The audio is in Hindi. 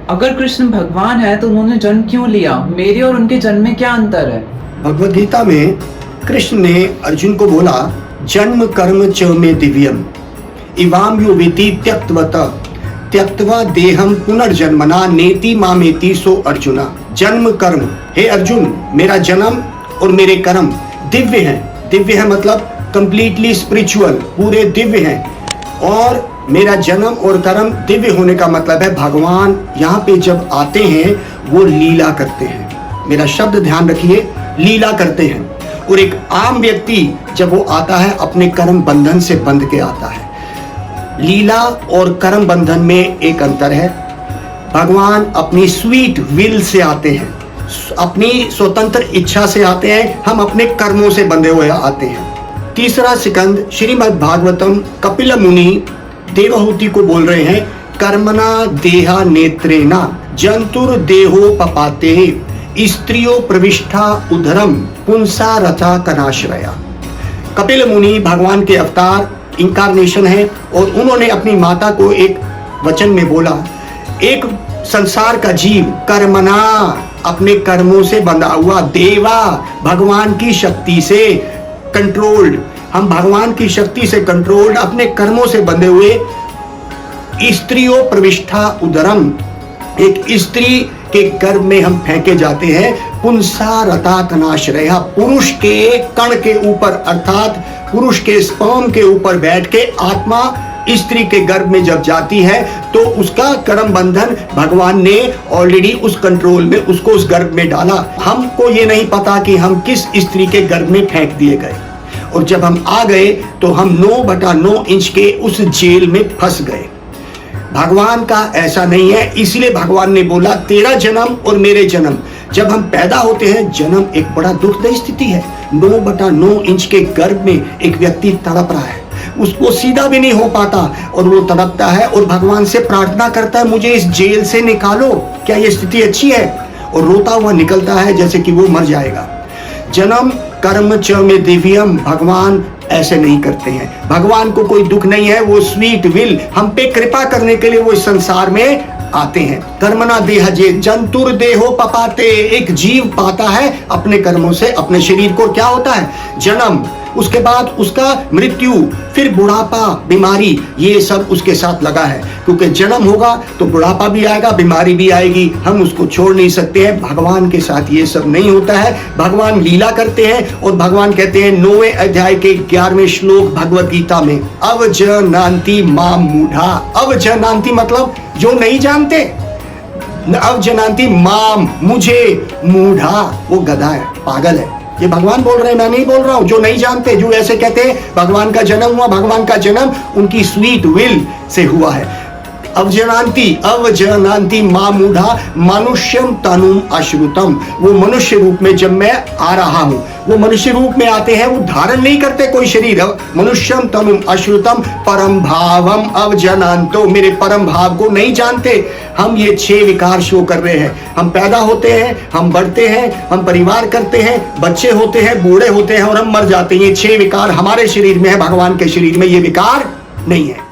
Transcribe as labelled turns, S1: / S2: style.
S1: अगर कृष्ण भगवान है तो उन्होंने जन्म क्यों लिया? मेरे और उनके जन्म में क्या अंतर है?
S2: भगवद गीता में कृष्ण ने अर्जुन को बोला, जन्म कर्म च मे दिव्यम इवाम यो वेति त्यक्त्वा देहम पुनर्जन्मना नेति मामेति सो अर्जुना। जन्म कर्म, हे अर्जुन, मेरा जन्म और मेरे कर्म दिव्य हैं। दिव्य है मतलब कंप्लीटली स्पिरिचुअल, पूरे दिव्य हैं। और मेरा जन्म और कर्म दिव्य होने का मतलब है भगवान यहाँ पे जब आते हैं वो लीला करते हैं। मेरा शब्द ध्यान रखिए, लीला करते हैं। और एक आम व्यक्ति जब वो आता है अपने कर्म बंधन से बंध के आता है। लीला और कर्म बंधन में एक अंतर है। भगवान अपनी स्वीट विल से आते हैं, अपनी स्वतंत्र इच्छा से आते हैं, हम अपने कर्मों से बंधे हुए आते हैं। तीसरा सिकंद श्रीमद् भागवतम कपिल मुनि देवहूति को बोल रहे हैं, कर्मणा देहा नेत्रेना जंतुर देहो पपाते स्त्रियो प्रविष्ठा उदरम पुंसा रथा कनाश्रया। कपिल मुनि भगवान के अवतार इंकारनेशन है और उन्होंने अपनी माता को एक वचन में बोला, एक संसार का जीव कर्मणा अपने कर्मों से बंधा हुआ, देवा भगवान की शक्ति से कंट्रोल्ड, हम भगवान की शक्ति से कंट्रोल्ड अपने कर्मों से बंधे हुए, स्त्रियों प्रविष्ठा उदरम, एक स्त्री के गर्भ में हम फेंके जाते हैं, पुंसा रता कनाश्रया, पुरुष के कण के ऊपर अर्थात पुरुष के स्पर्म के ऊपर बैठ के आत्मा स्त्री के गर्भ में जब जाती है तो उसका कर्म बंधन भगवान ने ऑलरेडी उस कंट्रोल में उसको उस गर्भ में डाला। हमको ये नहीं पता कि हम किस स्त्री के गर्भ में फेंक दिए गए, और जब हम आ गए तो हम 9/9 इंच के उस जेल में फंस गए। भगवान का ऐसा नहीं है, इसलिए भगवान ने बोला तेरा जन्म और मेरे जन्म। जब हम पैदा होते हैं, जन्म एक बड़ा दुखदायी स्थिति है। 9/9 इंच के गर्भ में एक व्यक्ति तड़प रहा है, उसको सीधा भी नहीं हो पाता और वो तड़पता है और भगवान से प्रार्थना करता है, मुझे इस जेल से निकालो, क्या ये स्थिति अच्छी है? और रोता हुआ निकलता है जैसे कि वो मर जाएगा। जन्म कर्म च में दिव्यम, भगवान ऐसे नहीं करते हैं। भगवान को कोई दुख नहीं है, वो स्वीट विल हम पे कृपा करने के लिए वो इस संसार में आते हैं। कर्मणा देह जे जंतुर देहो पपाते, एक जीव पाता है अपने कर्मों से अपने शरीर को। क्या होता है? जन्म, उसके बाद उसका मृत्यु, फिर बुढ़ापा, बीमारी, ये सब उसके साथ लगा है। क्योंकि जन्म होगा तो बुढ़ापा भी आएगा, बीमारी भी आएगी, हम उसको छोड़ नहीं सकते हैं। भगवान के साथ ये सब नहीं होता है। भगवान लीला करते हैं और भगवान कहते हैं 9वें अध्याय के 11वें श्लोक भगवद गीता में, अवजनान्ति माम मूढ़ा। अवजनान्ति मतलब जो नहीं जानते, अवजनान्ति माम मुझे, मूढ़ा वो गधा है, पागल है। ये भगवान बोल रहे हैं, मैं नहीं बोल रहा हूं। जो नहीं जानते, जो ऐसे कहते हैं भगवान का जन्म हुआ, भगवान का जन्म उनकी स्वीट विल से हुआ है। अवजनान्ति मां मूढ़ा मनुष्यम तनुम अश्रुतम, वो मनुष्य रूप में जब मैं आ रहा हूं, वो मनुष्य रूप में आते हैं, वो धारण नहीं करते कोई शरीर। मनुष्यम तनुम अश्रुतम परम भावम अवजनान्तो, मेरे परम भाव को नहीं जानते। हम ये 6 विकार शो कर रहे हैं। हम पैदा होते हैं, हम बढ़ते हैं, हम परिवार करते हैं, बच्चे होते हैं, बूढ़े होते हैं और हम मर जाते हैं। ये 6 विकार हमारे शरीर में है, भगवान के शरीर में ये विकार नहीं है।